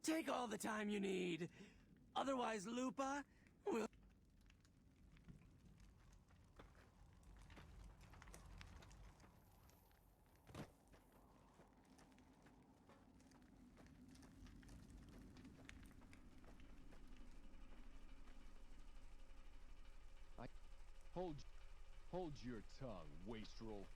Take all the time you need. Otherwise, Lupa will... Hold your tongue, wastrel.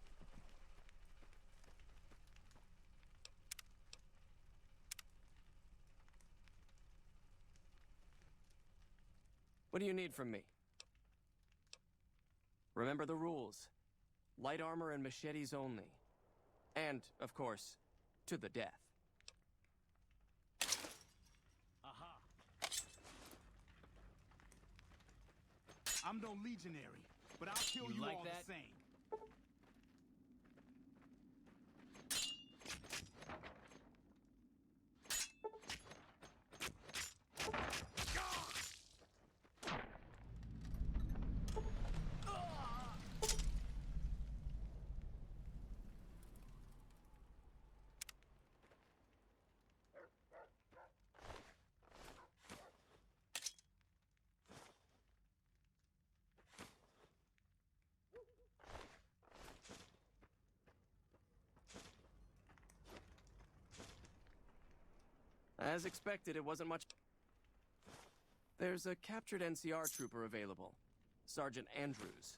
What do you need from me? Remember the rules. Light armor and machetes only. And, of course, to the death. Aha! I'm no legionary, but I'll kill you like all that? the same. As expected, it wasn't much... There's a captured NCR trooper available. Sergeant Andrews.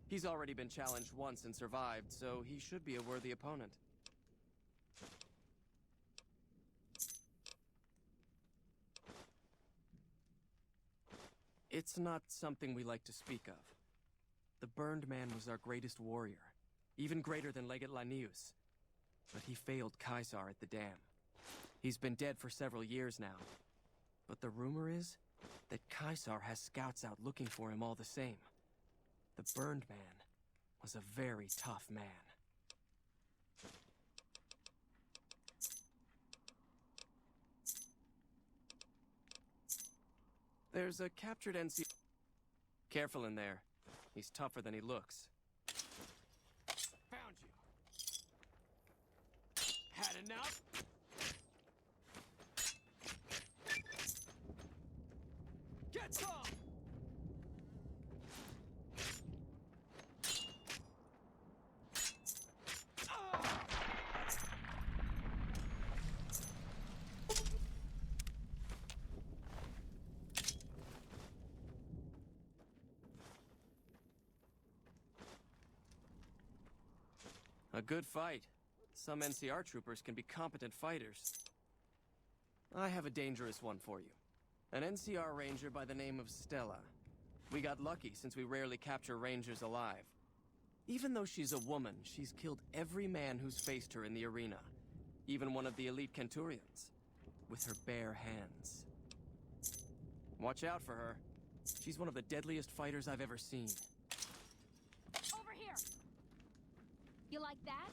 He's already been challenged once and survived, so he should be a worthy opponent. It's not something we like to speak of. The Burned Man was our greatest warrior, even greater than Legate Lanius. But he failed Caesar at the dam. He's been dead for several years now. But the rumor is that Caesar has scouts out looking for him all the same. The Burned Man was a very tough man. There's a captured NC... Careful in there. He's tougher than he looks. Found you. Had enough? Get some! A good fight. Some NCR troopers can be competent fighters. I have a dangerous one for you. An NCR ranger by the name of Stella. We got lucky since we rarely capture rangers alive. Even though she's a woman, she's killed every man who's faced her in the arena. Even one of the elite Kenturians. With her bare hands. Watch out for her. She's one of the deadliest fighters I've ever seen. Over here! You like that?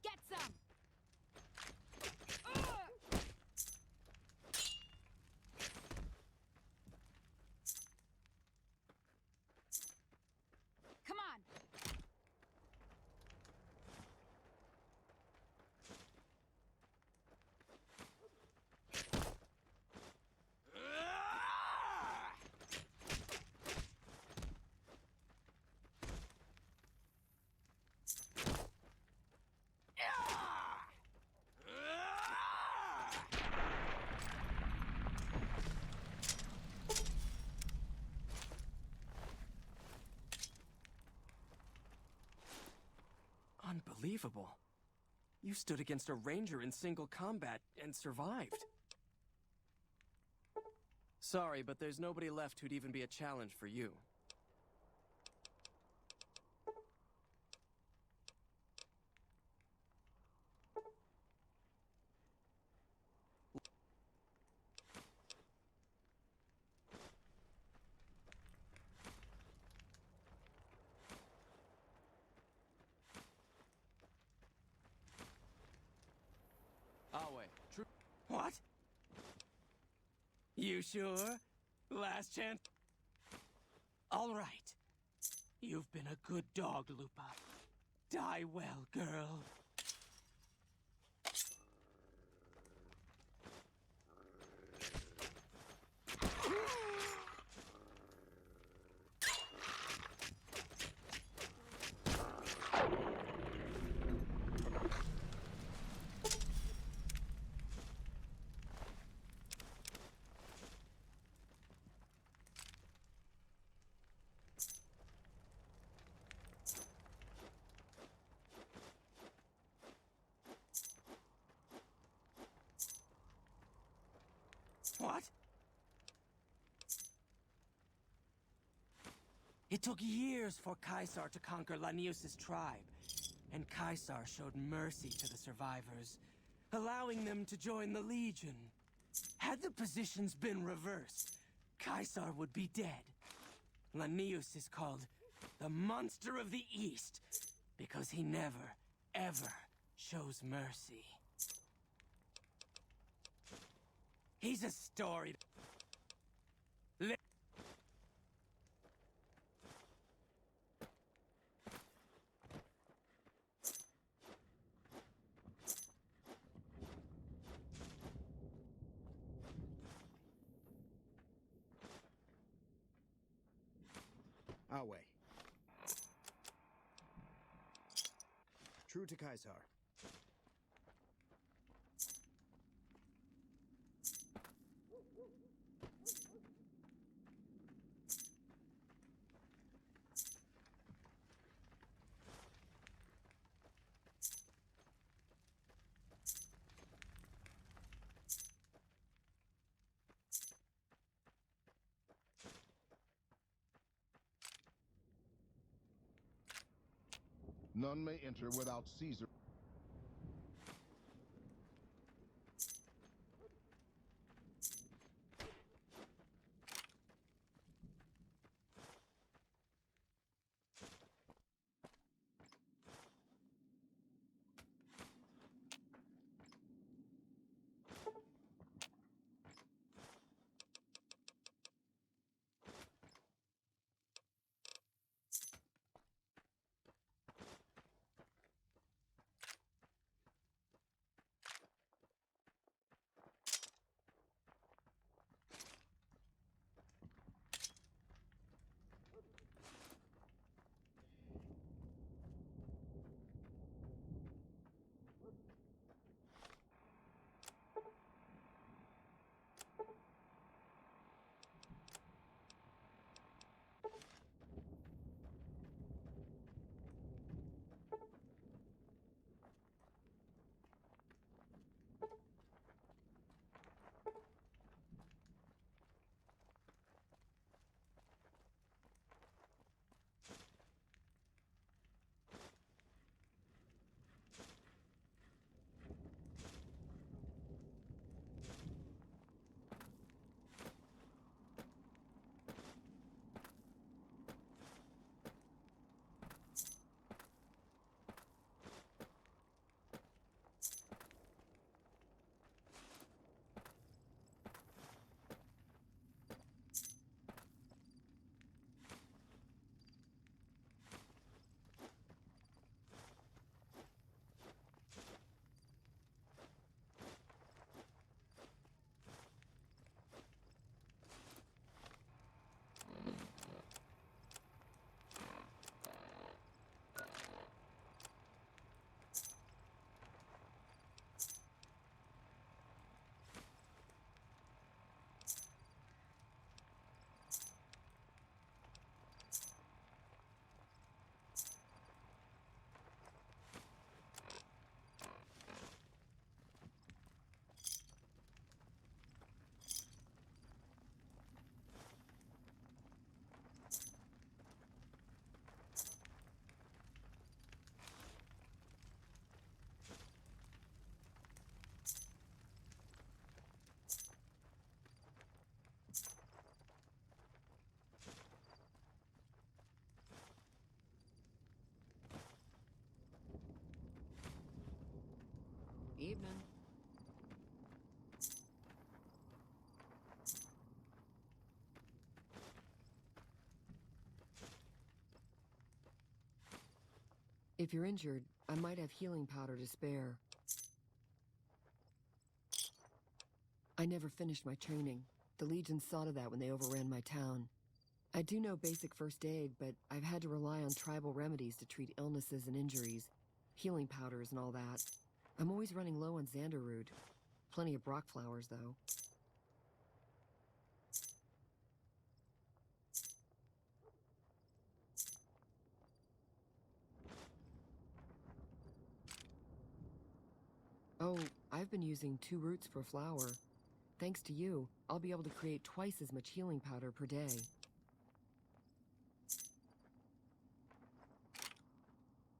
Get some! Come on! Unbelievable. You stood against a ranger in single combat and survived. Sorry, but there's nobody left who'd even be a challenge for you. Awe, true. What? You sure? Last chance. All right. You've been a good dog, Lupa. Die well, girl. What? It took years for Caesar to conquer Lanius' tribe, and Caesar showed mercy to the survivors, allowing them to join the Legion. Had the positions been reversed, Caesar would be dead. Lanius is called the Monster of the East because he never, ever shows mercy. He's a story. Our way. True to Caesar. None may enter without Caesar. Evening. If you're injured, I might have healing powder to spare. I never finished my training. The Legion saw to that when they overran my town. I do know basic first aid, but I've had to rely on tribal remedies to treat illnesses and injuries. Healing powders and all that. I'm always running low on Xanderroot. Plenty of Brock flowers, though. Oh, I've been using 2 roots per flower. Thanks to you, I'll be able to create twice as much healing powder per day.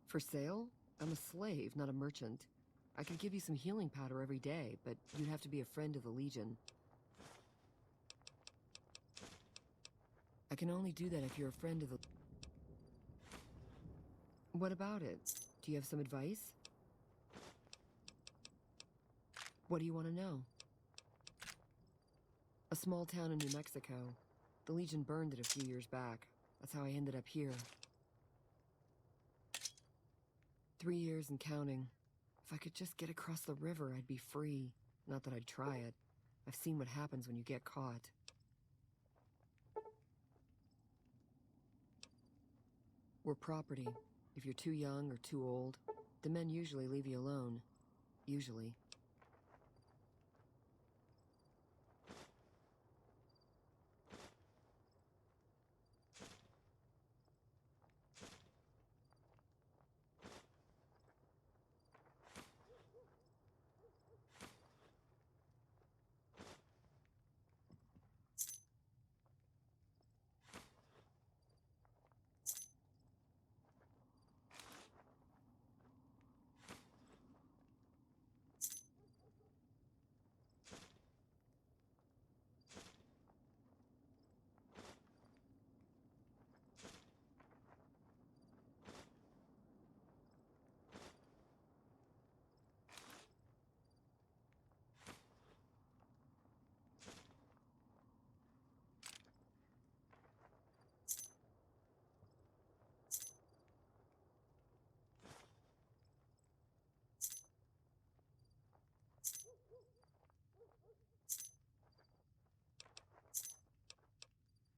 For sale? I'm a slave, not a merchant. I could give you some healing powder every day, but you'd have to be a friend of the Legion. I can only do that if you're a friend of the... What about it? Do you have some advice? What do you want to know? A small town in New Mexico. The Legion burned it a few years back. That's how I ended up here. 3 years and counting. If I could just get across the river, I'd be free. Not that I'd try it. I've seen what happens when you get caught. We're property. If you're too young or too old, the men usually leave you alone. Usually.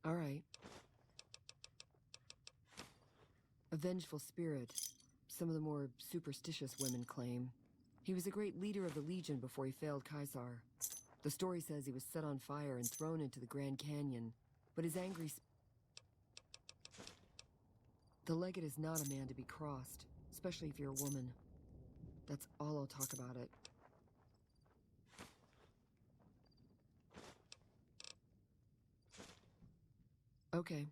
All right. A vengeful spirit. Some of the more superstitious women claim. He was a great leader of the Legion before he failed Caesar. The story says he was set on fire and thrown into the Grand Canyon, but his angry... The legate is not a man to be crossed, especially if you're a woman. That's all I'll talk about it. Okay.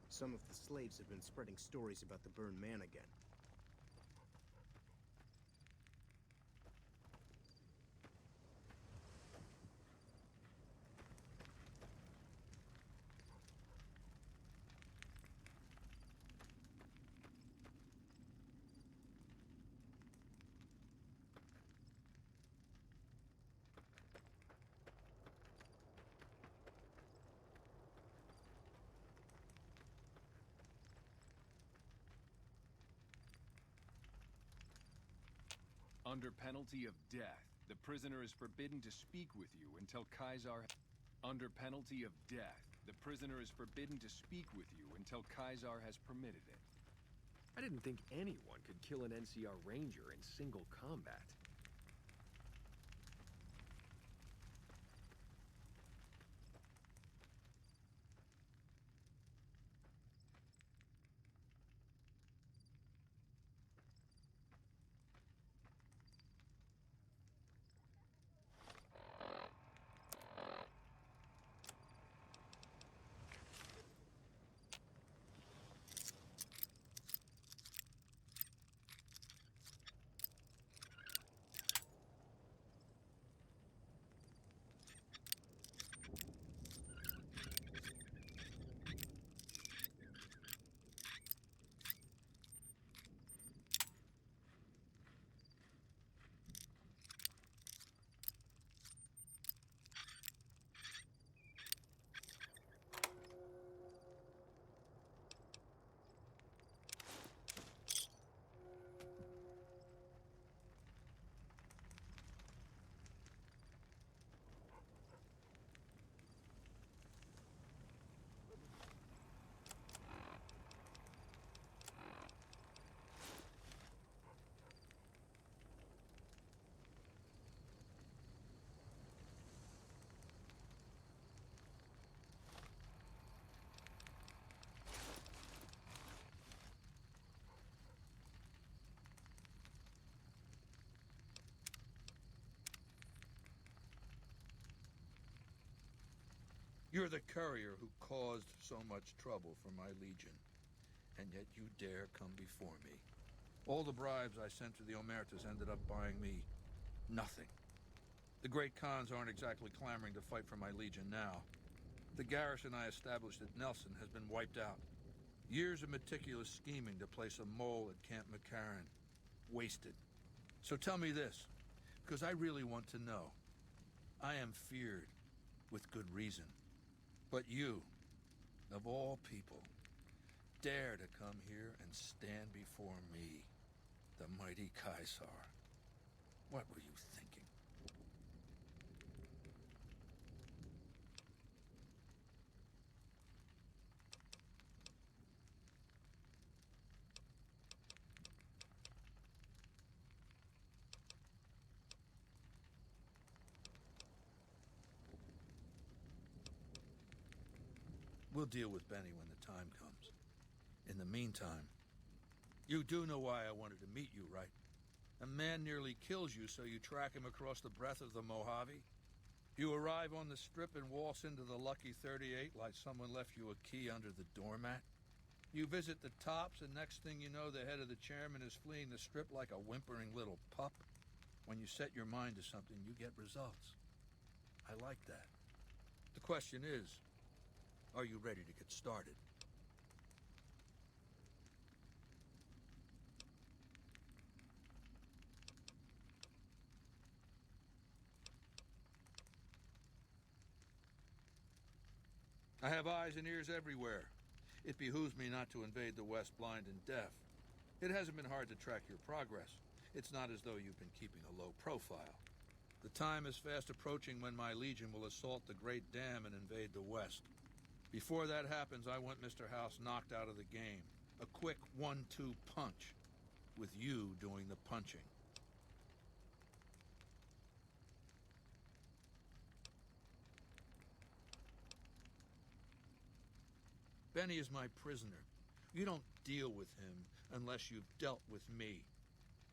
Some of the slaves have been spreading stories about the burned man again. Under penalty of death, the prisoner is forbidden to speak with you until Kaisar... Under penalty of death, the prisoner is forbidden to speak with you until Kaisar has permitted it. I didn't think anyone could kill an NCR Ranger in single combat. You're the courier who caused so much trouble for my legion, and yet you dare come before me. All the bribes I sent to the Omertas ended up buying me nothing. The great Khans aren't exactly clamoring to fight for my legion now. The garrison I established at Nelson has been wiped out. Years of meticulous scheming to place a mole at Camp McCarran. Wasted. So tell me this, because I really want to know. I am feared, with good reason. But you, of all people, dare to come here and stand before me, the mighty Kaisar. What were you thinking? We'll deal with Benny when the time comes. In the meantime, you do know why I wanted to meet you, right? A man nearly kills you, so you track him across the breadth of the Mojave. You arrive on the strip and waltz into the Lucky 38 like someone left you a key under the doormat. You visit the tops, and next thing you know, the head of the chairman is fleeing the strip like a whimpering little pup. When you set your mind to something, you get results. I like that. The question is, are you ready to get started? I have eyes and ears everywhere. It behooves me not to invade the West blind and deaf. It hasn't been hard to track your progress. It's not as though you've been keeping a low profile. The time is fast approaching when my legion will assault the Great Dam and invade the West. Before that happens, I want Mr. House knocked out of the game. A quick 1-2 punch, with you doing the punching. Benny is my prisoner. You don't deal with him unless you've dealt with me.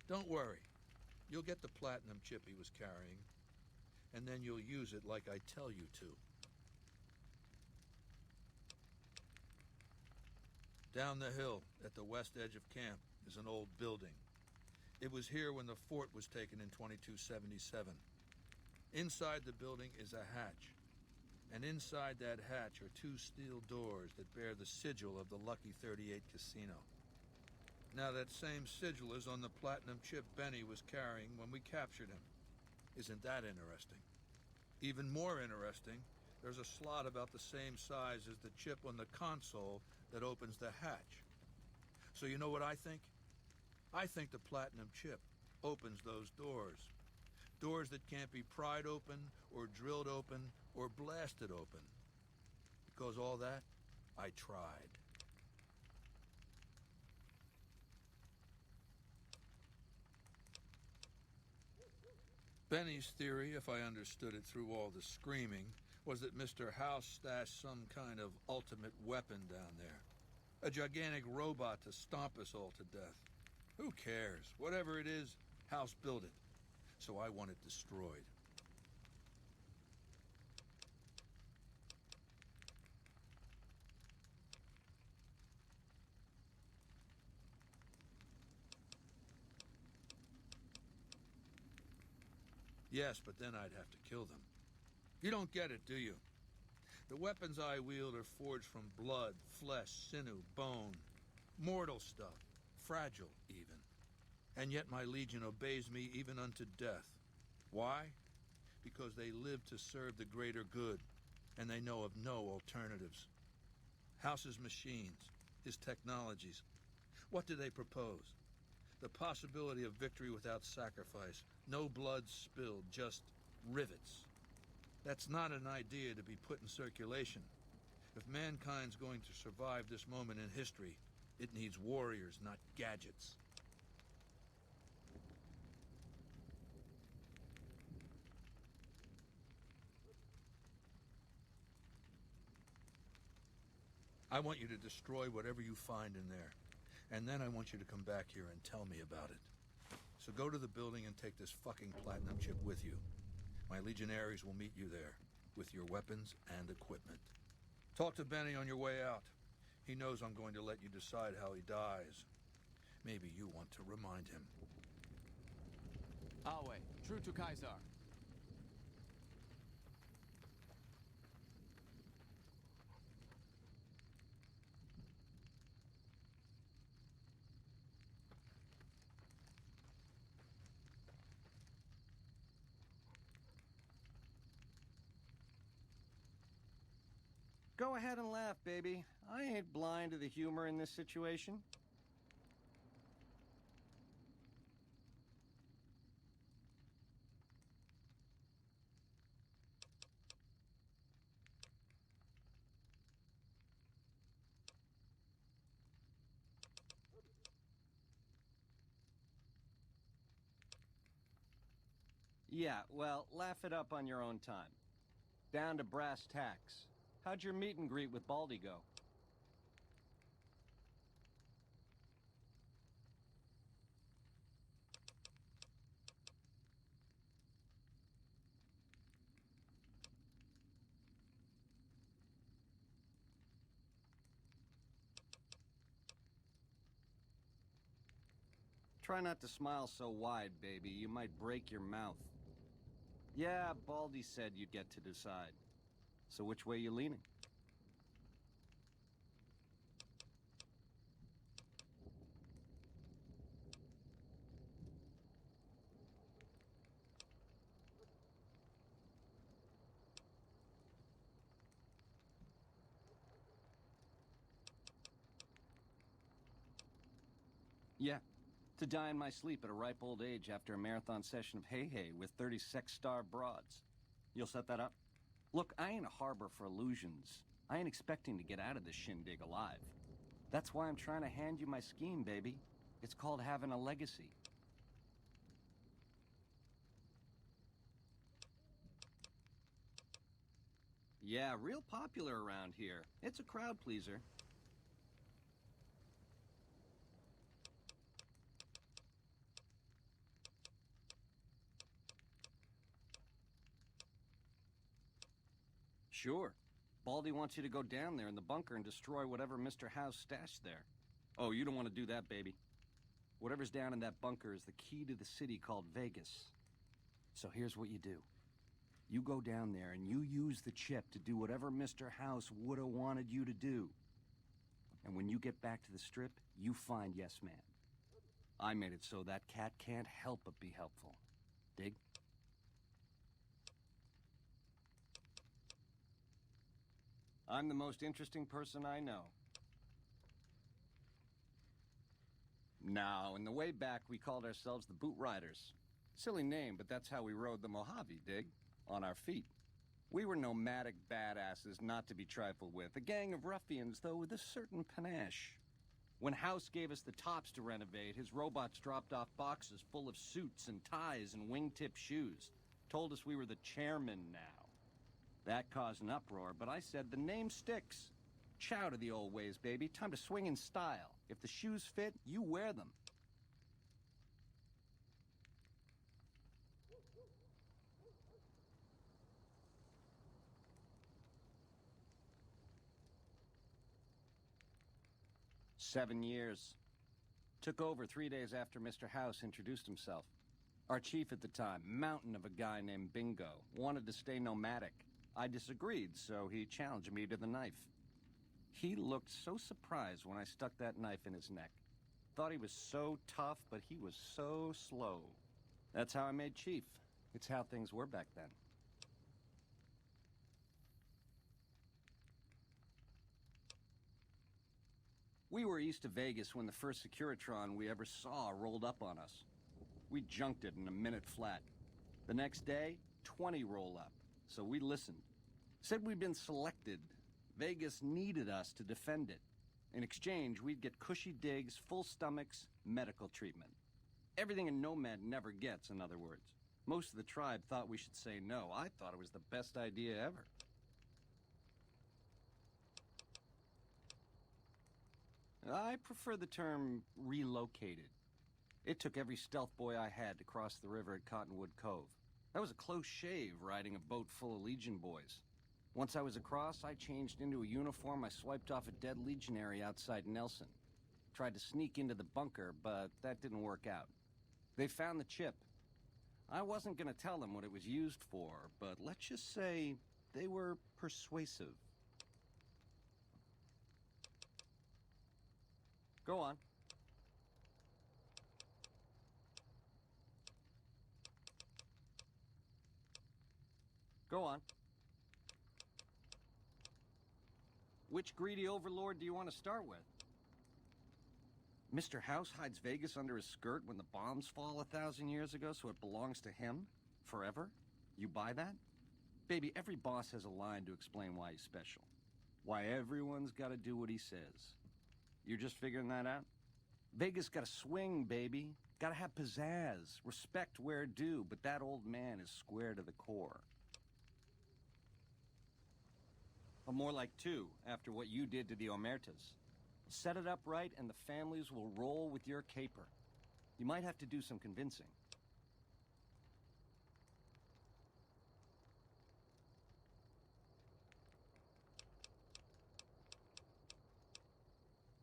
Don't worry. You'll get the platinum chip he was carrying, and then you'll use it like I tell you to. Down the hill, at the west edge of camp, is an old building. It was here when the fort was taken in 2277. Inside the building is a hatch, and inside that hatch are 2 steel doors that bear the sigil of the Lucky 38 Casino. Now that same sigil is on the platinum chip Benny was carrying when we captured him. Isn't that interesting? Even more interesting, there's a slot about the same size as the chip on the console that opens the hatch. So you know what I think? I think the platinum chip opens those doors. Doors that can't be pried open, or drilled open, or blasted open. Because all that, I tried. Benny's theory, if I understood it through all the screaming, was that Mr. House stashed some kind of ultimate weapon down there. A gigantic robot to stomp us all to death. Who cares? Whatever it is, House built it. So I want it destroyed. Yes, but then I'd have to kill them. You don't get it, do you? The weapons I wield are forged from blood, flesh, sinew, bone. Mortal stuff. Fragile, even. And yet my legion obeys me even unto death. Why? Because they live to serve the greater good, and they know of no alternatives. House's machines, his technologies. What do they propose? The possibility of victory without sacrifice. No blood spilled, just rivets. That's not an idea to be put in circulation. If mankind's going to survive this moment in history, it needs warriors, not gadgets. I want you to destroy whatever you find in there. And then I want you to come back here and tell me about it. So go to the building and take this fucking platinum chip with you. My legionaries will meet you there, with your weapons and equipment. Talk to Benny on your way out. He knows I'm going to let you decide how he dies. Maybe you want to remind him. Awe, true to Kaisar. Go ahead and laugh, baby. I ain't blind to the humor in this situation. Yeah, well, laugh it up on your own time. Down to brass tacks. How'd your meet and greet with Baldy go? Try not to smile so wide, baby. You might break your mouth. Yeah, Baldy said you'd get to decide. So which way you leaning? Yeah, to die in my sleep at a ripe old age after a marathon session of hey-hey with 30 sex-star broads. You'll set that up? Look, I ain't a harbor for illusions. I ain't expecting to get out of this shindig alive. That's why I'm trying to hand you my scheme, baby. It's called having a legacy. Yeah, real popular around here. It's a crowd pleaser. Sure. Baldy wants you to go down there in the bunker and destroy whatever Mr. House stashed there. Oh, you don't want to do that, baby. Whatever's down in that bunker is the key to the city called Vegas. So here's what you do. You go down there and you use the chip to do whatever Mr. House would have wanted you to do. And when you get back to the strip, you find Yes Man. I made it so that cat can't help but be helpful. Dig? I'm the most interesting person I know. No, in the way back, we called ourselves the Boot Riders. Silly name, but that's how we rode the Mojave, dig? On our feet. We were nomadic badasses not to be trifled with. A gang of ruffians, though, with a certain panache. When House gave us the tops to renovate, his robots dropped off boxes full of suits and ties and wingtip shoes. Told us we were the chairmen now. That caused an uproar, but I said the name sticks. Chow to the old ways, baby. Time to swing in style. If the shoes fit, you wear them. "7 years. Took over 3 days after Mr. House introduced himself. Our chief at the time, mountain of a guy named Bingo, wanted to stay nomadic. I disagreed, so he challenged me to the knife. He looked so surprised when I stuck that knife in his neck. Thought he was so tough, but he was so slow. That's how I made chief. It's how things were back then. We were east of Vegas when the first Securitron we ever saw rolled up on us. We junked it in a minute flat. The next day, 20 roll up, so we listened. Said we'd been selected. Vegas needed us to defend it. In exchange, we'd get cushy digs, full stomachs, medical treatment. Everything a nomad never gets, in other words. Most of the tribe thought we should say no. I thought it was the best idea ever. I prefer the term relocated. It took every stealth boy I had to cross the river at Cottonwood Cove. That was a close shave riding a boat full of Legion boys. Once I was across, I changed into a uniform I swiped off a dead legionary outside Nelson. Tried to sneak into the bunker, but that didn't work out. They found the chip. I wasn't going to tell them what it was used for, but let's just say they were persuasive. Go on. Go on. Which greedy overlord do you want to start with? Mr. House hides Vegas under his skirt when the bombs fall 1,000 years ago, so it belongs to him? Forever? You buy that? Baby, every boss has a line to explain why he's special. Why everyone's got to do what he says. You're just figuring that out? Vegas got to swing, baby. Got to have pizzazz. Respect where due, but that old man is square to the core. But more like two, after what you did to the Omertas. Set it up right and the families will roll with your caper. You might have to do some convincing.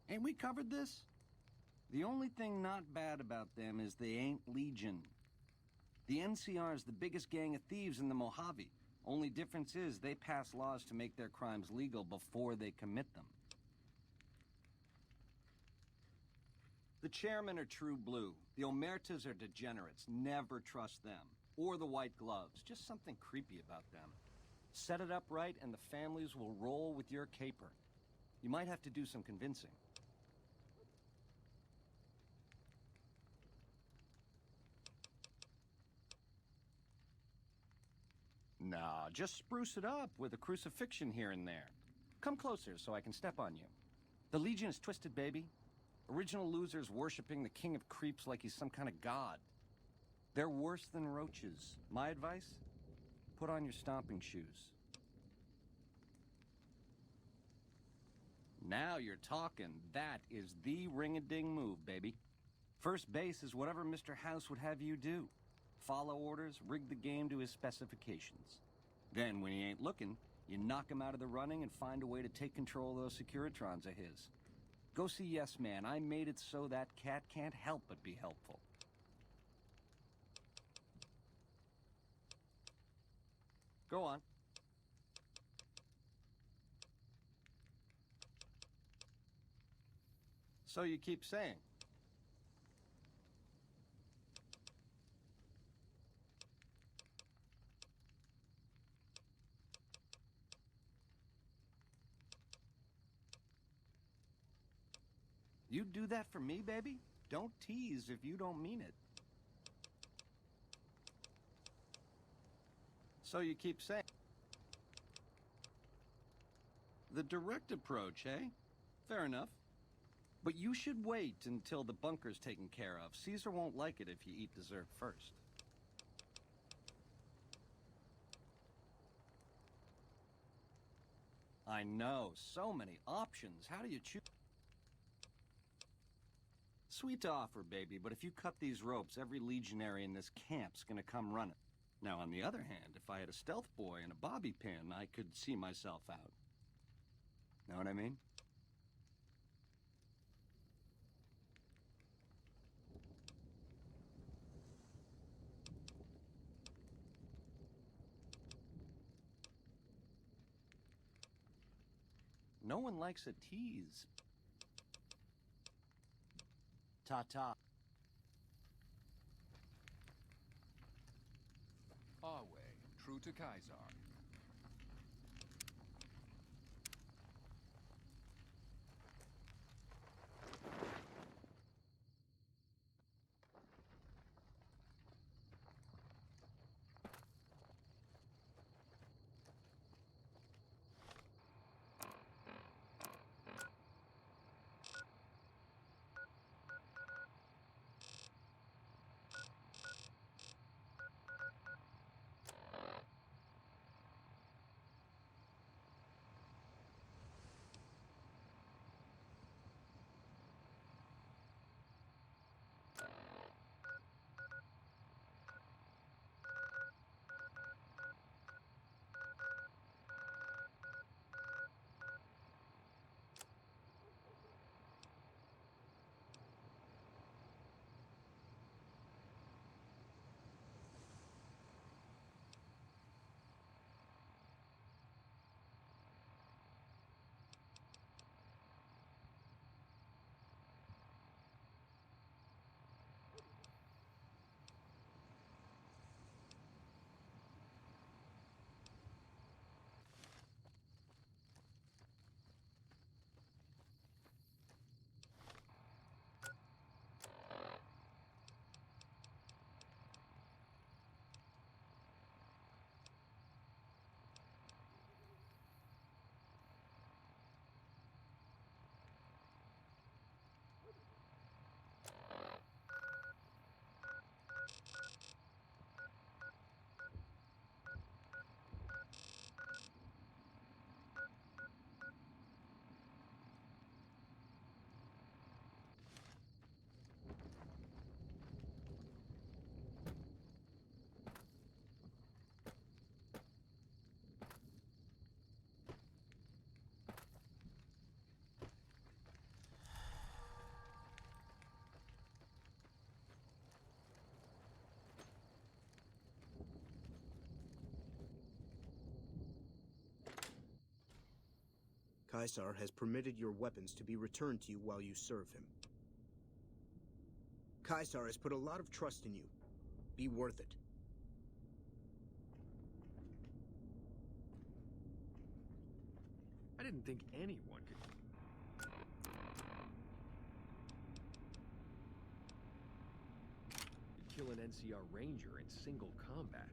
Ain't we covered this? The only thing not bad about them is they ain't Legion. The NCR is the biggest gang of thieves in the Mojave. Only difference is they pass laws to make their crimes legal before they commit them. The chairmen are true blue. The Omertas are degenerates. Never trust them. Or the white gloves. Just something creepy about them. Set it up right and the families will roll with your caper. You might have to do some convincing. Nah, just spruce it up with a crucifixion here and there. Come closer so I can step on you. The Legion is twisted, baby. Original losers worshipping the king of creeps like he's some kind of god. They're worse than roaches. My advice? Put on your stomping shoes. Now you're talking. That is the ring-a-ding move, baby. First base is whatever Mr. House would have you do. Follow orders, rig the game to his specifications. Then, when he ain't looking, you knock him out of the running and find a way to take control of those Securitrons of his. Go see Yes Man. I made it so that cat can't help but be helpful. Go on. So you keep saying. You'd do that for me, baby? Don't tease if you don't mean it. So you keep saying... The direct approach, eh? Fair enough. But you should wait until the bunker's taken care of. Caesar won't like it if you eat dessert first. I know, so many options. How do you choose? Sweet to offer, baby, but if you cut these ropes, every legionary in this camp's gonna come running. Now, on the other hand, if I had a stealth boy and a bobby pin, I could see myself out. Know what I mean? No one likes a tease. Ta-ta. Our way, true to Kaiser. Caesar has permitted your weapons to be returned to you while you serve him. Caesar has put a lot of trust in you. Be worth it. I didn't think anyone could... kill an NCR Ranger in single combat.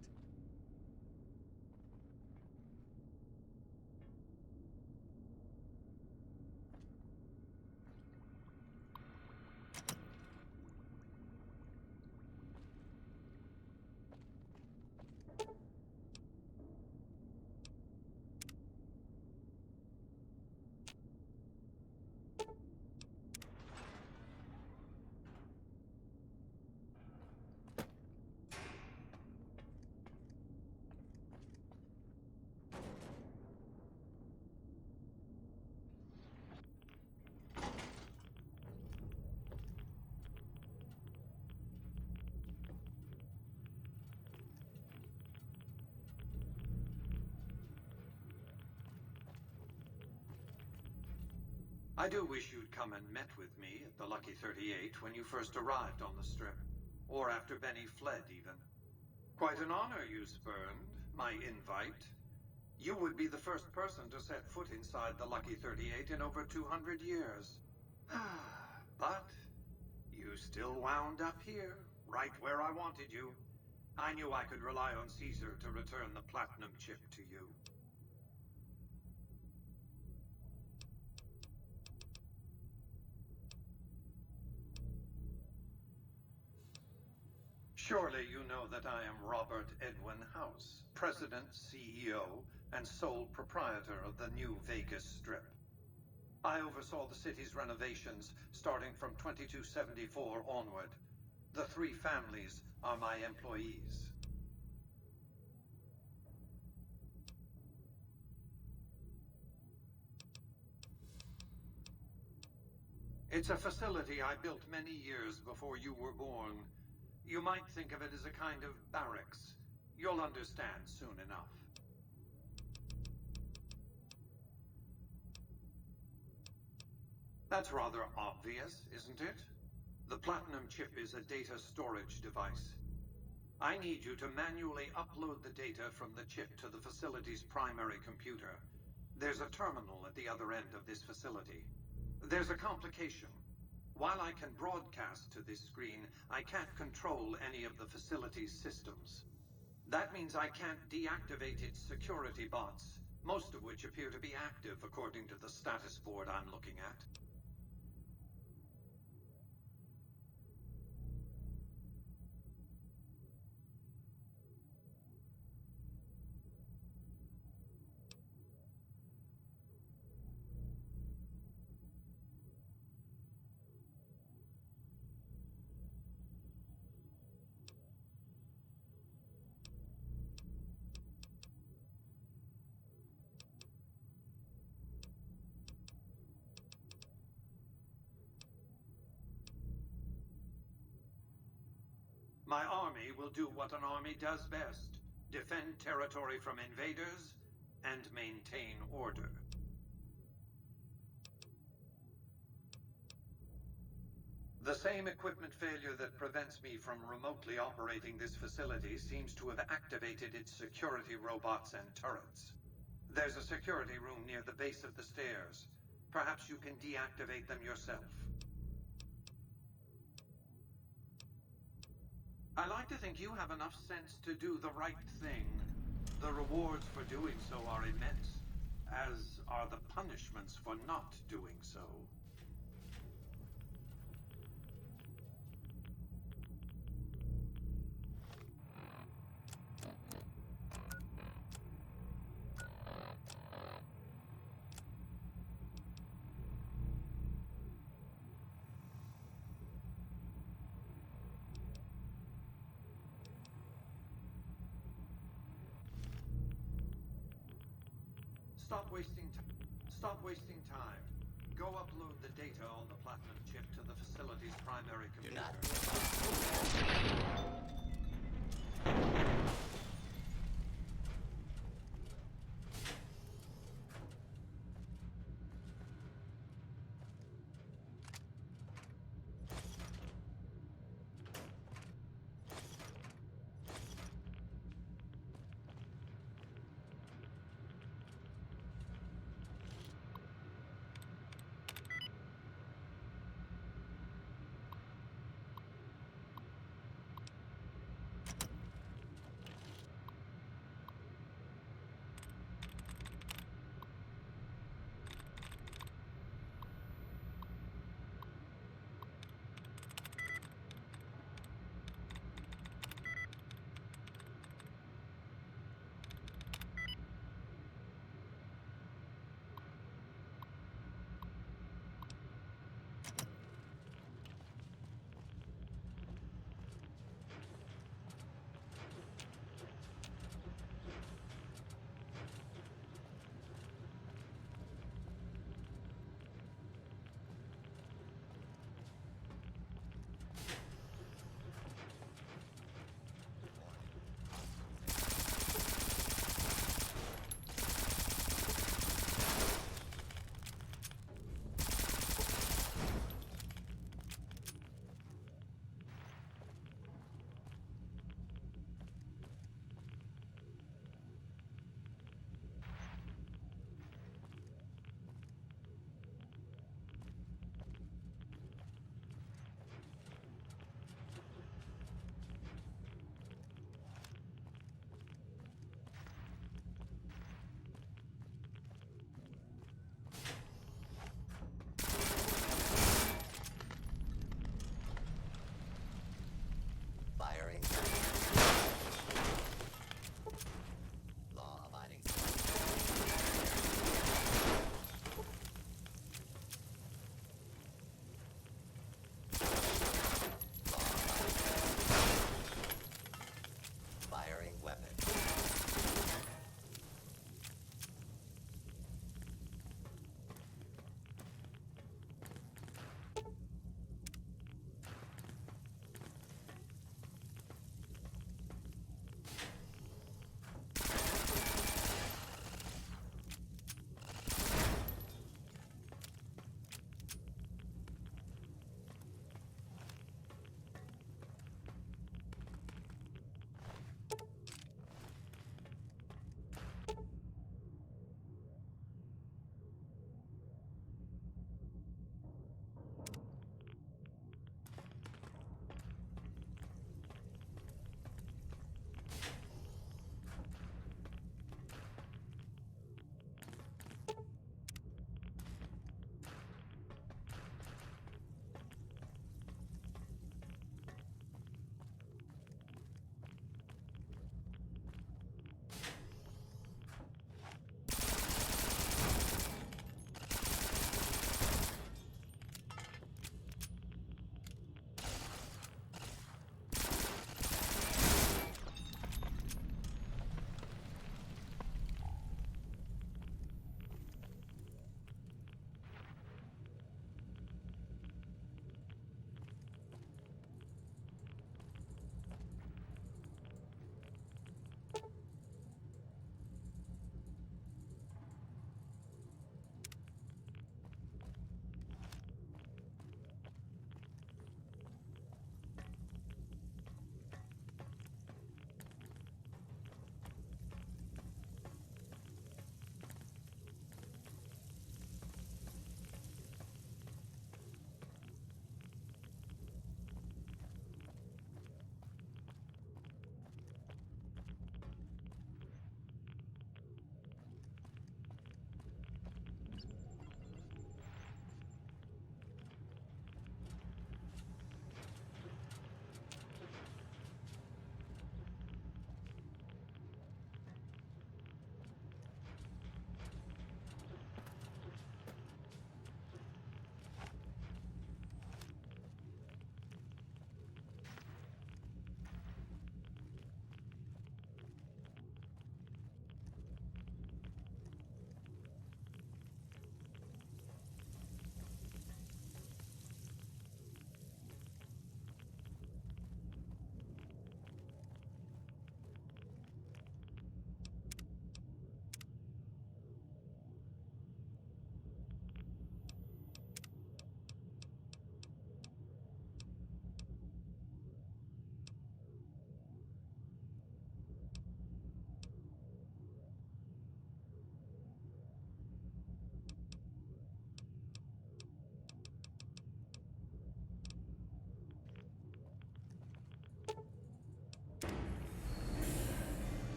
I do wish you'd come and met with me at the Lucky 38 when you first arrived on the Strip. Or after Benny fled, even. Quite an honor you spurned, my invite. You would be the first person to set foot inside the Lucky 38 in over 200 years. But You still wound up here, right where I wanted you. I knew I could rely on Caesar to return the platinum chip to you. Surely you know that I am Robert Edwin House, President, CEO, and sole proprietor of the new Vegas Strip. I oversaw the city's renovations starting from 2274 onward. The three families are my employees. It's a facility I built many years before you were born. You might think of it as a kind of barracks. You'll understand soon enough. That's rather obvious, isn't it? The Platinum chip is a data storage device. I need you to manually upload the data from the chip to the facility's primary computer. There's a terminal at the other end of this facility. There's a complication. While I can broadcast to this screen, I can't control any of the facility's systems. That means I can't deactivate its security bots, most of which appear to be active according to the status board I'm looking at. My army will do what an army does best: defend territory from invaders and maintain order. The same equipment failure that prevents me from remotely operating this facility seems to have activated its security robots and turrets. There's a security room near the base of the stairs. Perhaps you can deactivate them yourself. I like to think you have enough sense to do the right thing. The rewards for doing so are immense, as are the punishments for not doing so. Stop wasting time. Go upload the data on the Platinum chip to the facility's primary computer.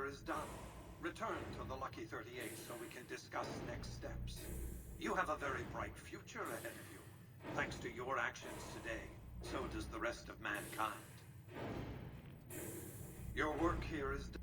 is done. Return to the Lucky 38 so we can discuss next steps. You have a very bright future ahead of you. Thanks to your actions today, so does the rest of mankind. Your work here is done.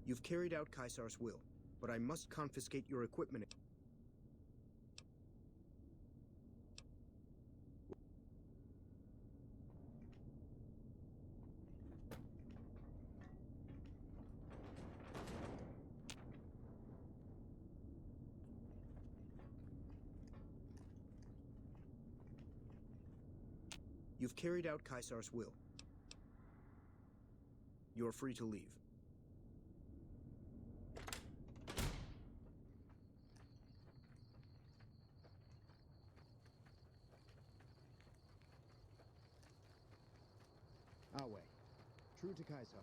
You've carried out Caesar's will, but I must confiscate your equipment. You've carried out Caesar's will. You're free to leave. Our way. True to Caesar.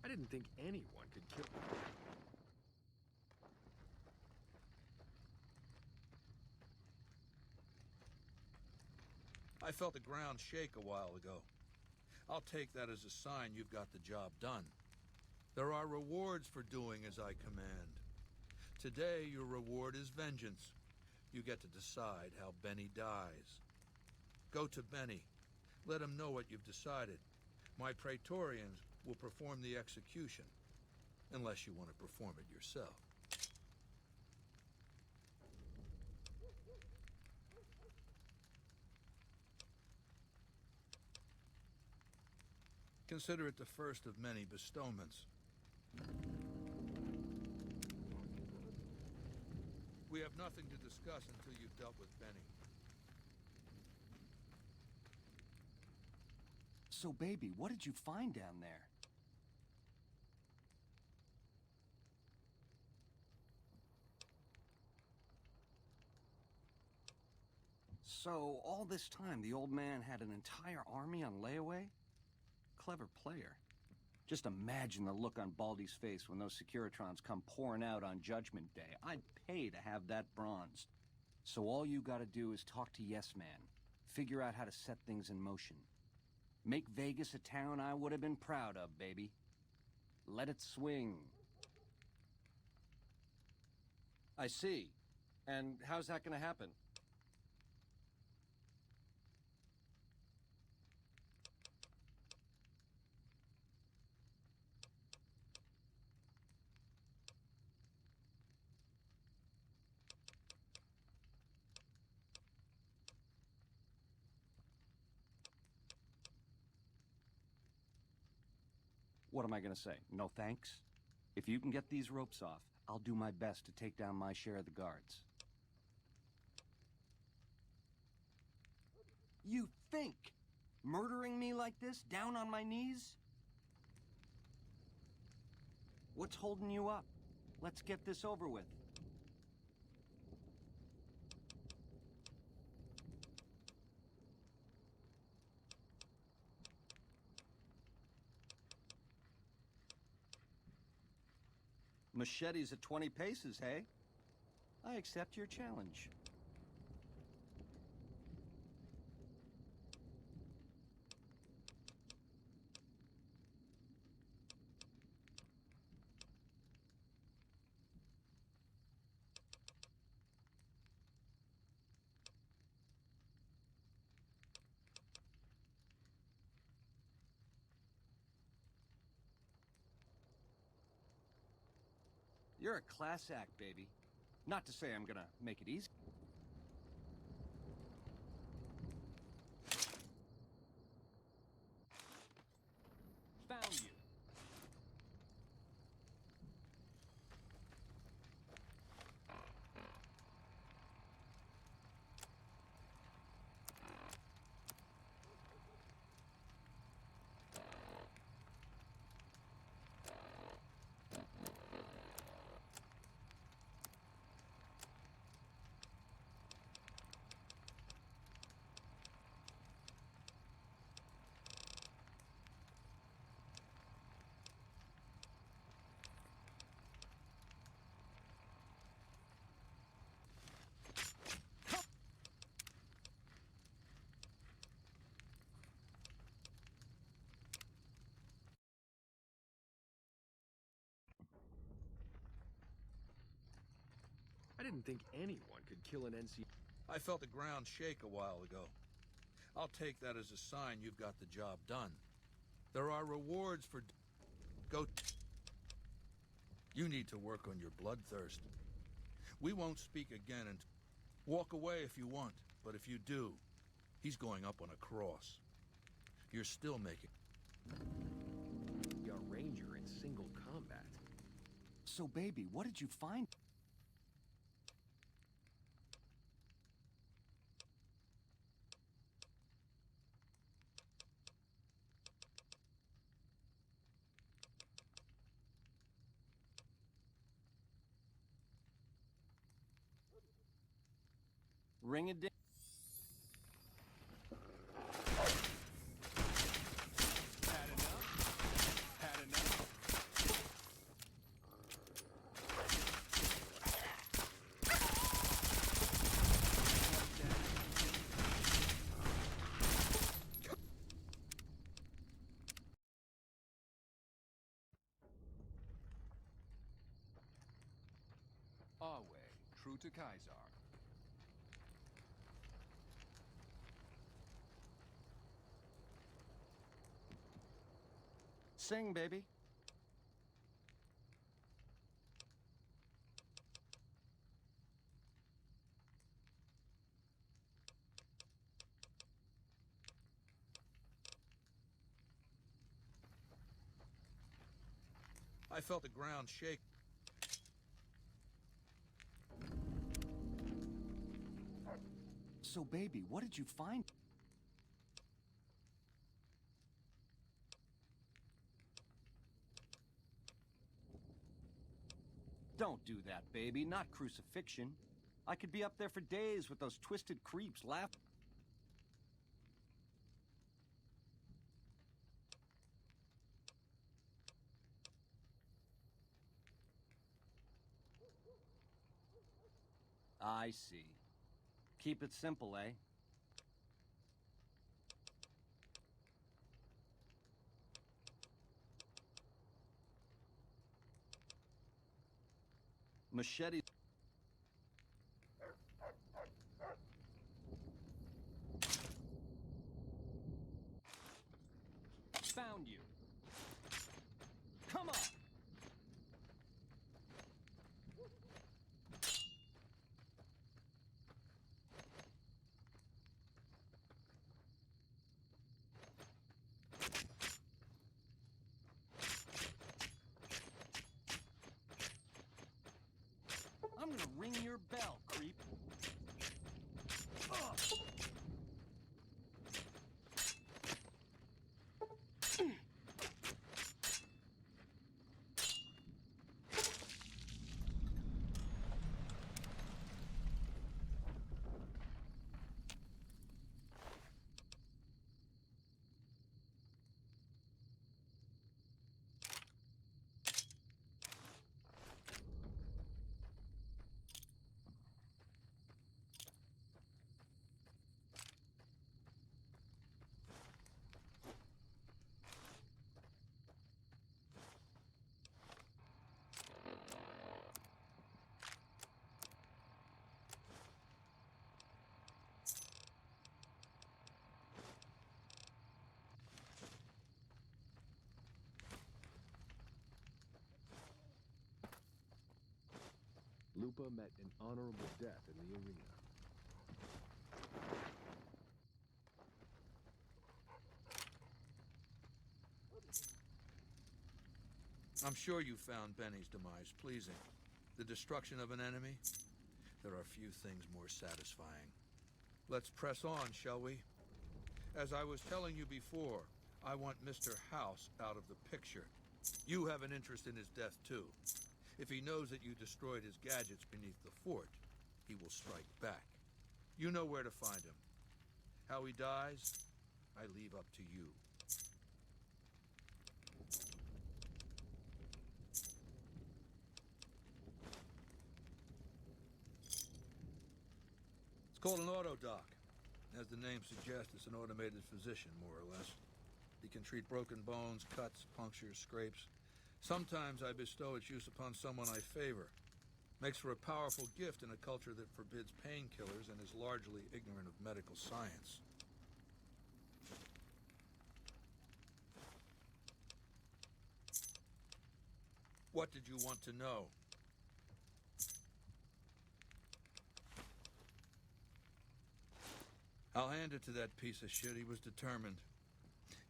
I didn't think anyone could kill... I felt the ground shake a while ago. I'll take that as a sign you've got the job done. There are rewards for doing as I command. Today, your reward is vengeance. You get to decide how Benny dies. Go to Benny. Let him know what you've decided. My Praetorians will perform the execution, unless you want to perform it yourself. Consider it the first of many bestowments. We have nothing to discuss until you've dealt with Benny. So, baby, what did you find down there? So, all this time, the old man had an entire army on layaway? Clever player. Just imagine the look on Baldy's face when those Securitrons come pouring out on Judgment Day. I'd pay to have that bronzed. So all you gotta do is talk to Yes Man. Figure out how to set things in motion. Make Vegas a town I would have been proud of, baby. Let it swing. I see. And how's that gonna happen? What am I gonna say? No thanks? If you can get these ropes off, I'll do my best to take down my share of the guards. You think? Murdering me like this, down on my knees? What's holding you up? Let's get this over with. Machetes at 20 paces, hey? I accept your challenge. You're a class act, baby. Not to say I'm gonna make it easy. Found you. I didn't think anyone could kill an NC. I felt the ground shake a while ago. I'll take that as a sign you've got the job done. There are rewards for... You need to work on your bloodthirst. We won't speak again and... Walk away if you want, but if you do, he's going up on a cross. You're still making... A ranger in single combat. So, baby, what did you find? Ring a ding. Had enough? Had enough? Our way, true to Kaiser. Sing, baby. I felt the ground shake. So, baby, what did you find? Don't do that, baby. Not crucifixion. I could be up there for days with those twisted creeps laughing. I see. Keep it simple, eh? Machete. Found you. Come on. I'm gonna ring your bell, creep. Ugh. Lupa met an honorable death in the arena. I'm sure you found Benny's demise pleasing. The destruction of an enemy? There are few things more satisfying. Let's press on, shall we? As I was telling you before, I want Mr. House out of the picture. You have an interest in his death, too. If he knows that you destroyed his gadgets beneath the fort, he will strike back. You know where to find him. How he dies, I leave up to you. It's called an autodoc. As the name suggests, it's an automated physician, more or less. He can treat broken bones, cuts, punctures, scrapes. Sometimes I bestow its use upon someone I favor. Makes for a powerful gift in a culture that forbids painkillers and is largely ignorant of medical science. What did you want to know? I'll hand it to that piece of shit. He was determined.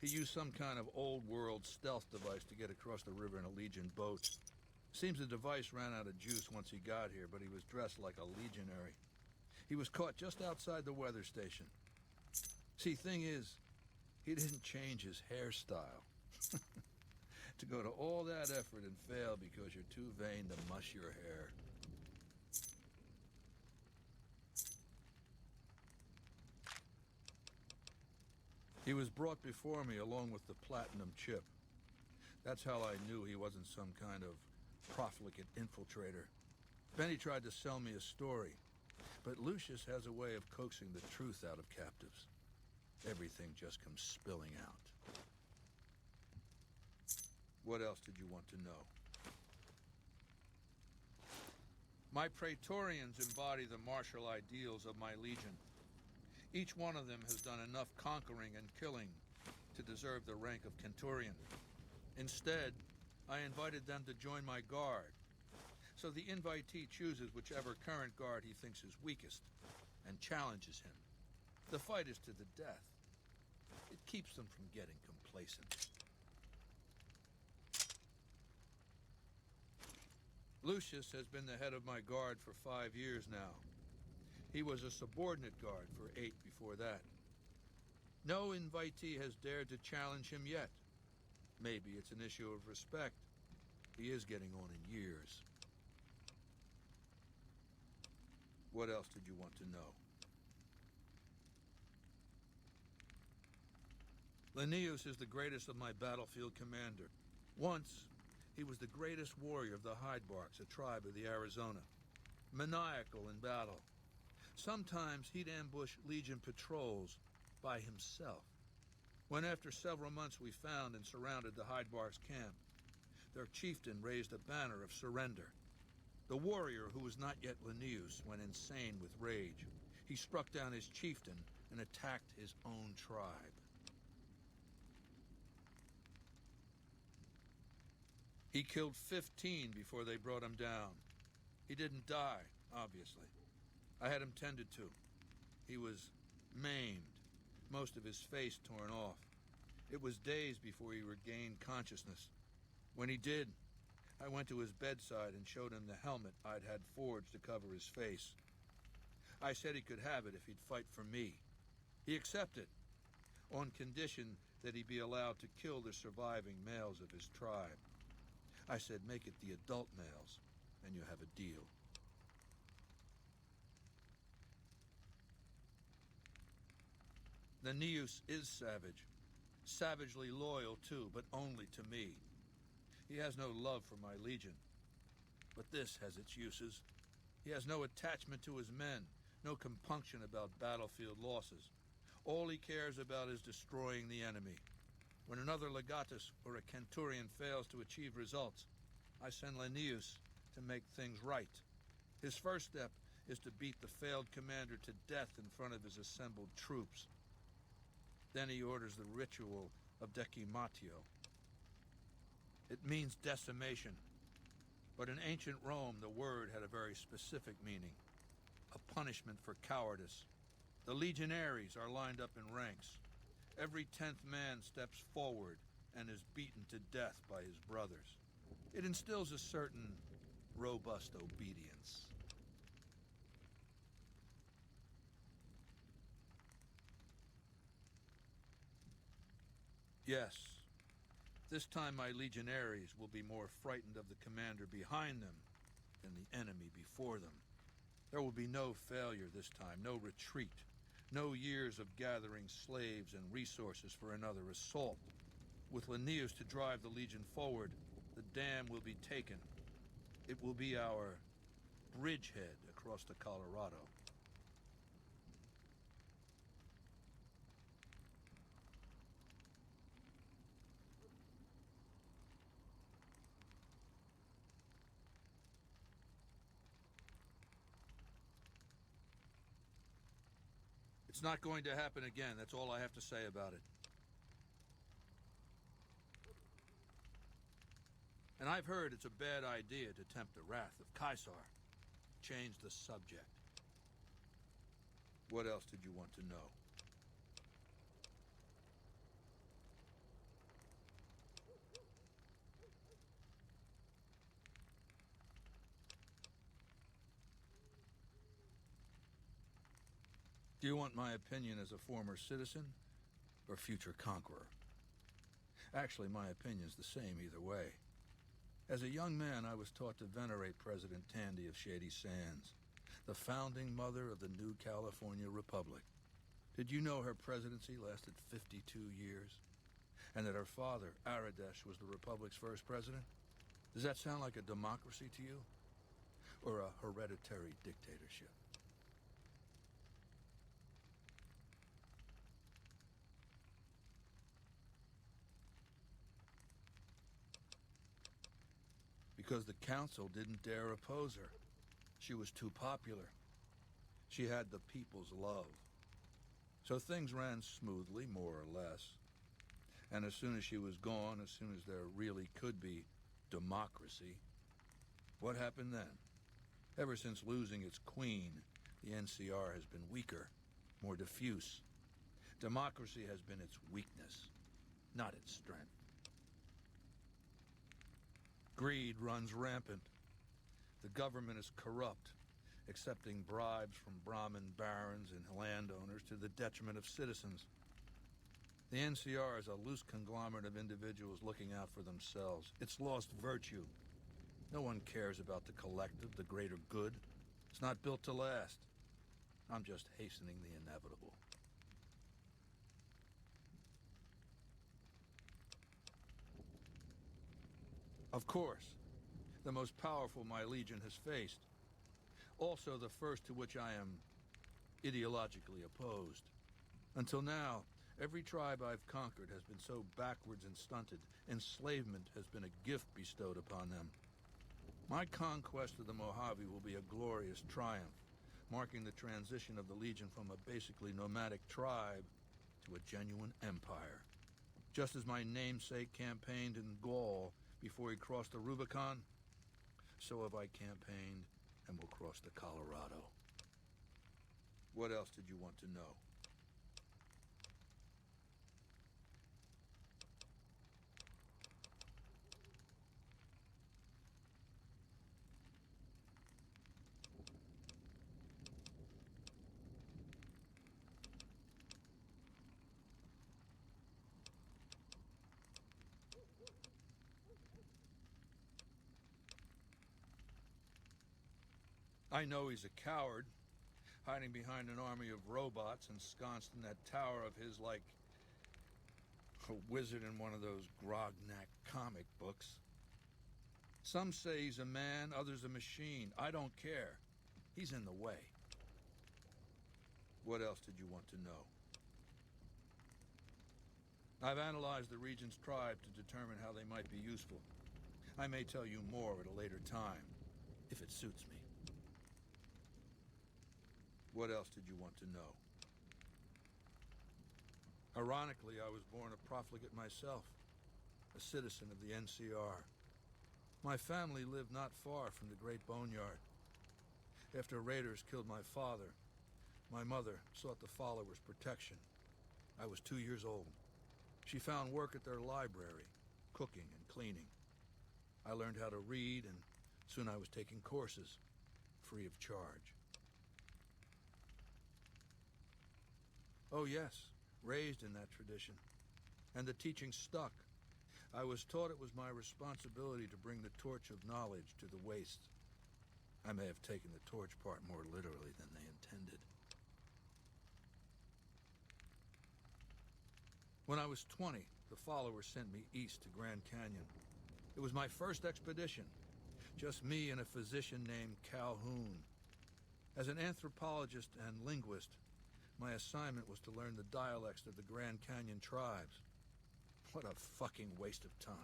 He used some kind of old-world stealth device to get across the river in a Legion boat. Seems the device ran out of juice once he got here, but he was dressed like a legionary. He was caught just outside the weather station. See, thing is, he didn't change his hairstyle. To go to all that effort and fail because you're too vain to mush your hair. He was brought before me along with the platinum chip. That's how I knew he wasn't some kind of profligate infiltrator. Benny tried to sell me a story, but Lucius has a way of coaxing the truth out of captives. Everything just comes spilling out. What else did you want to know? My Praetorians embody the martial ideals of my legion. Each one of them has done enough conquering and killing to deserve the rank of Centurion. Instead, I invited them to join my guard. So the invitee chooses whichever current guard he thinks is weakest and challenges him. The fight is to the death. It keeps them from getting complacent. Lucius has been the head of my guard for 5 years now. He was a subordinate guard for 8 before that. No invitee has dared to challenge him yet. Maybe it's an issue of respect. He is getting on in years. What else did you want to know? Linnaeus is the greatest of my battlefield commander. Once, he was the greatest warrior of the Hydebarks, a tribe of the Arizona. Maniacal in battle. Sometimes he'd ambush Legion patrols by himself. When after several months we found and surrounded the Hydebarks camp, their chieftain raised a banner of surrender. The warrior, who was not yet Linnaeus, went insane with rage. He struck down his chieftain and attacked his own tribe. He killed 15 before they brought him down. He didn't die, obviously. I had him tended to. He was maimed, most of his face torn off. It was days before he regained consciousness. When he did, I went to his bedside and showed him the helmet I'd had forged to cover his face. I said he could have it if he'd fight for me. He accepted, on condition that he be allowed to kill the surviving males of his tribe. I said, make it the adult males, and you have a deal. Linnaeus is savage. Savagely loyal, too, but only to me. He has no love for my legion. But this has its uses. He has no attachment to his men, no compunction about battlefield losses. All he cares about is destroying the enemy. When another legatus or a centurion fails to achieve results, I send Linnaeus to make things right. His first step is to beat the failed commander to death in front of his assembled troops. Then he orders the ritual of decimatio. It means decimation. But in ancient Rome, the word had a very specific meaning. A punishment for cowardice. The legionaries are lined up in ranks. Every 10th man steps forward and is beaten to death by his brothers. It instills a certain robust obedience. Yes, this time my legionaries will be more frightened of the commander behind them than the enemy before them. There will be no failure this time, no retreat, no years of gathering slaves and resources for another assault. With Linnaeus to drive the legion forward, the dam will be taken. It will be our bridgehead across the Colorado. It's not going to happen again. That's all I have to say about it. And I've heard it's a bad idea to tempt the wrath of Caesar. Change the subject. What else did you want to know? Do you want my opinion as a former citizen or future conqueror? Actually, my opinion's the same either way. As a young man, I was taught to venerate President Tandy of Shady Sands, the founding mother of the new California Republic. Did you know her presidency lasted 52 years? And that her father, Aradesh, was the Republic's first president? Does that sound like a democracy to you? Or a hereditary dictatorship? Because the council didn't dare oppose her. She was too popular. She had the people's love. So things ran smoothly, more or less. And as soon as she was gone, as soon as there really could be democracy, what happened then? Ever since losing its queen, the NCR has been weaker, more diffuse. Democracy has been its weakness, not its strength. Greed runs rampant. The government is corrupt, accepting bribes from Brahmin barons and landowners to the detriment of citizens. The NCR is a loose conglomerate of individuals looking out for themselves. It's lost virtue. No one cares about the collective, the greater good. It's not built to last. I'm just hastening the inevitable. Of course, the most powerful my legion has faced. Also the first to which I am ideologically opposed. Until now, every tribe I've conquered has been so backwards and stunted, enslavement has been a gift bestowed upon them. My conquest of the Mojave will be a glorious triumph, marking the transition of the Legion from a basically nomadic tribe to a genuine empire. Just as my namesake campaigned in Gaul before he crossed the Rubicon, so have I campaigned and will cross the Colorado. What else did you want to know? I know he's a coward, hiding behind an army of robots ensconced in that tower of his like a wizard in one of those Grognak comic books. Some say he's a man, others a machine. I don't care. He's in the way. What else did you want to know? I've analyzed the region's tribe to determine how they might be useful. I may tell you more at a later time, if it suits me. What else did you want to know? Ironically, I was born a profligate myself, a citizen of the NCR. My family lived not far from the Great Boneyard. After raiders killed my father, my mother sought the followers' protection. I was 2 years old. She found work at their library, cooking and cleaning. I learned how to read, and soon I was taking courses, free of charge. Oh yes, raised in that tradition. And the teaching stuck. I was taught it was my responsibility to bring the torch of knowledge to the waste. I may have taken the torch part more literally than they intended. When I was 20, the followers sent me east to Grand Canyon. It was my first expedition, just me and a physician named Calhoun. As an anthropologist and linguist, my assignment was to learn the dialects of the Grand Canyon tribes. What a fucking waste of time.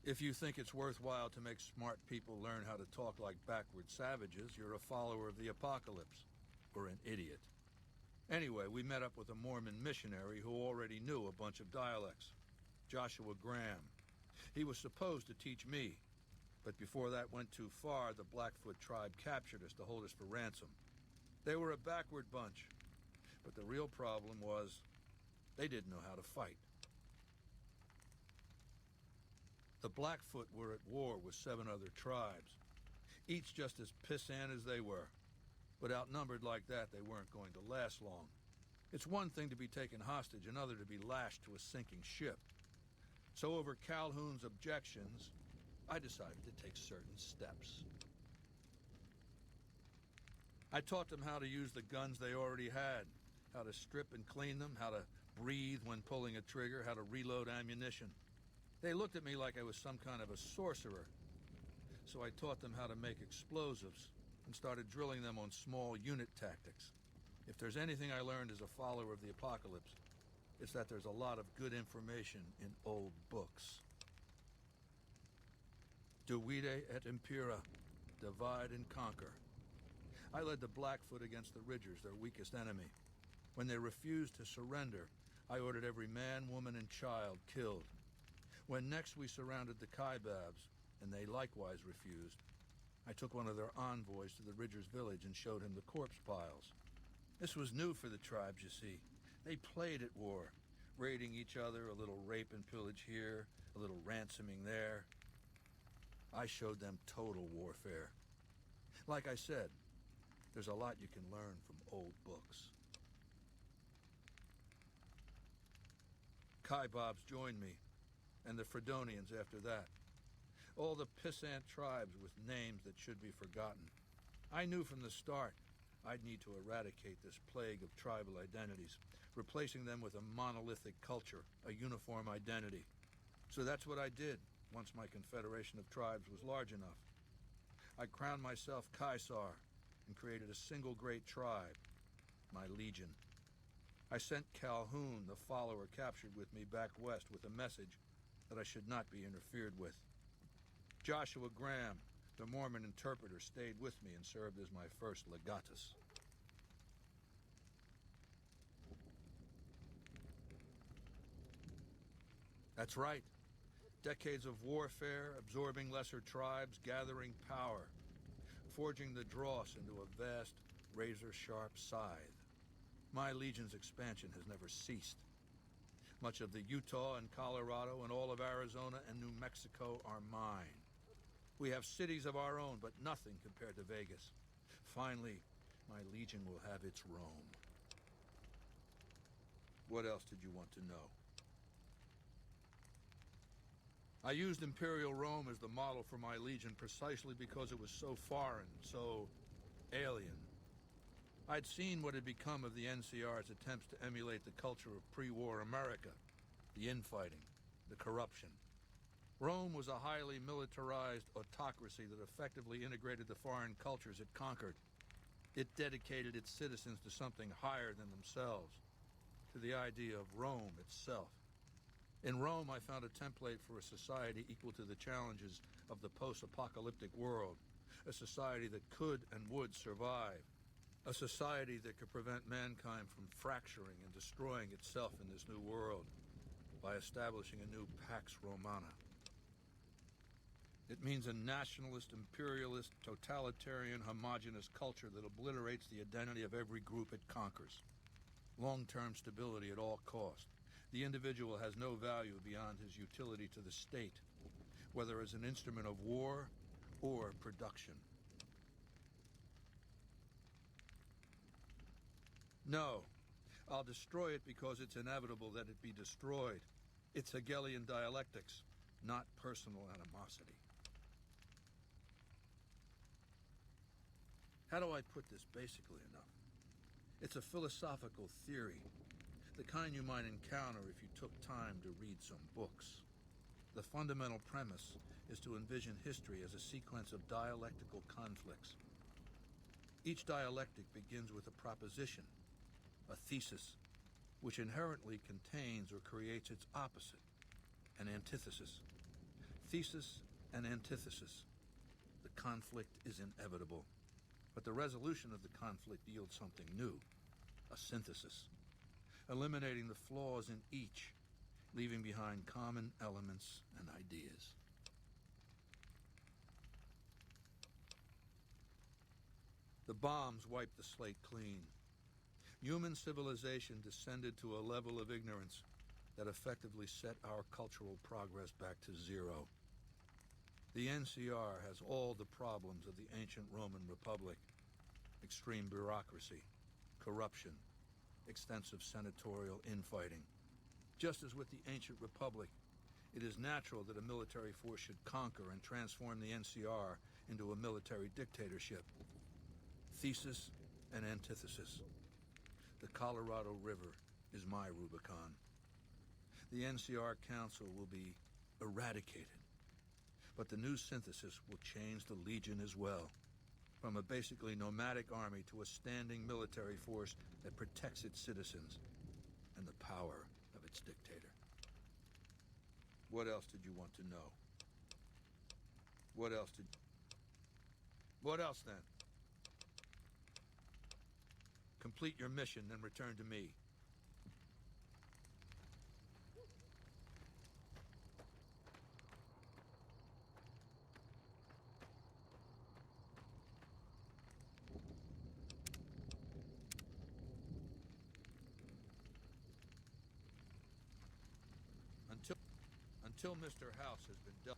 If you think it's worthwhile to make smart people learn how to talk like backward savages, you're a follower of the apocalypse, or an idiot. Anyway, we met up with a Mormon missionary who already knew a bunch of dialects, Joshua Graham. He was supposed to teach me, but before that went too far, the Blackfoot tribe captured us to hold us for ransom. They were a backward bunch, but the real problem was they didn't know how to fight. The Blackfoot were at war with 7 other tribes, each just as pissant as they were. But outnumbered like that, they weren't going to last long. It's one thing to be taken hostage, another to be lashed to a sinking ship. So over Calhoun's objections, I decided to take certain steps. I taught them how to use the guns they already had, how to strip and clean them, how to breathe when pulling a trigger, how to reload ammunition. They looked at me like I was some kind of a sorcerer. So I taught them how to make explosives and started drilling them on small unit tactics. If there's anything I learned as a follower of the apocalypse, it's that there's a lot of good information in old books. Divide et impera, divide and conquer. I led the Blackfoot against the Ridgers, their weakest enemy. When they refused to surrender, I ordered every man, woman, and child killed. When next we surrounded the Kaibabs, and they likewise refused, I took one of their envoys to the Ridgers' village and showed him the corpse piles. This was new for the tribes, you see. They played at war, raiding each other, a little rape and pillage here, a little ransoming there. I showed them total warfare. Like I said, there's a lot you can learn from old books. Kaibabs joined me, and the Fredonians after that. All the pissant tribes with names that should be forgotten. I knew from the start I'd need to eradicate this plague of tribal identities, replacing them with a monolithic culture, a uniform identity. So that's what I did once my confederation of tribes was large enough. I crowned myself Caesar and created a single great tribe, my legion. I sent Calhoun, the follower captured with me, back west with a message that I should not be interfered with. Joshua Graham, the Mormon interpreter, stayed with me and served as my first legatus. That's right. Decades of warfare, absorbing lesser tribes, gathering power, forging the dross into a vast, razor-sharp scythe. My legion's expansion has never ceased. Much of the Utah and Colorado and all of Arizona and New Mexico are mine. We have cities of our own, but nothing compared to Vegas. Finally, my legion will have its Rome. What else did you want to know? I used Imperial Rome as the model for my legion precisely because it was so foreign, so alien. I'd seen what had become of the NCR's attempts to emulate the culture of pre-war America, the infighting, the corruption. Rome was a highly militarized autocracy that effectively integrated the foreign cultures it conquered. It dedicated its citizens to something higher than themselves, to the idea of Rome itself. In Rome, I found a template for a society equal to the challenges of the post-apocalyptic world, a society that could and would survive, a society that could prevent mankind from fracturing and destroying itself in this new world. by establishing a new Pax Romana. It means a nationalist, imperialist, totalitarian, homogenous culture that obliterates the identity of every group it conquers. Long-term stability at all cost. The individual has no value beyond his utility to the state, whether as an instrument of war or production. No, I'll destroy it because it's inevitable that it be destroyed. It's Hegelian dialectics, not personal animosity. How do I put this basically enough? It's a philosophical theory, the kind you might encounter if you took time to read some books. The fundamental premise is to envision history as a sequence of dialectical conflicts. Each dialectic begins with a proposition, a thesis, which inherently contains or creates its opposite, an antithesis. Thesis and antithesis. The conflict is inevitable, but the resolution of the conflict yields something new, a synthesis, eliminating the flaws in each, leaving behind common elements and ideas. The bombs wiped the slate clean. Human civilization descended to a level of ignorance that effectively set our cultural progress back to zero. The NCR has all the problems of the ancient Roman Republic: extreme bureaucracy, corruption, extensive senatorial infighting. Just as with the ancient Republic, it is natural that a military force should conquer and transform the NCR into a military dictatorship. Thesis and antithesis. The Colorado River is my Rubicon. The NCR Council will be eradicated, but the new synthesis will change the Legion as well, from a basically nomadic army to a standing military force that protects its citizens and the power of its dictator. What else did you want to know? What else then? Complete your mission, then return to me. Until Mr. House has been dealt.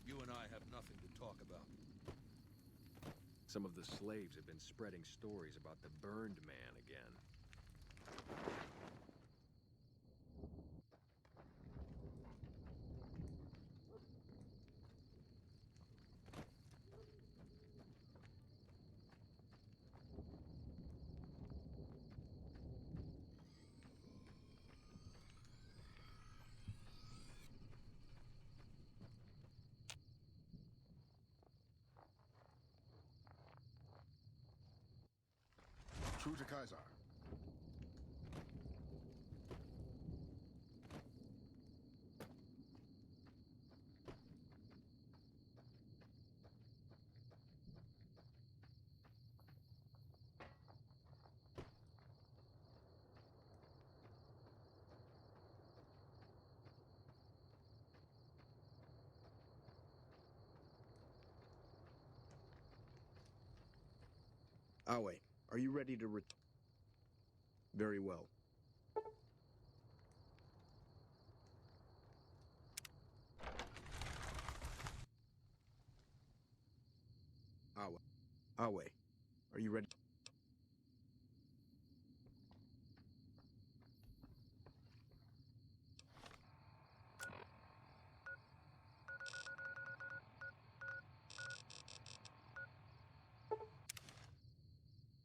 You and I have nothing to talk about. Some of the slaves have been spreading stories about the Burned Man again. True to Kaiser. Awe, are you ready to Very well. Awe, are you ready?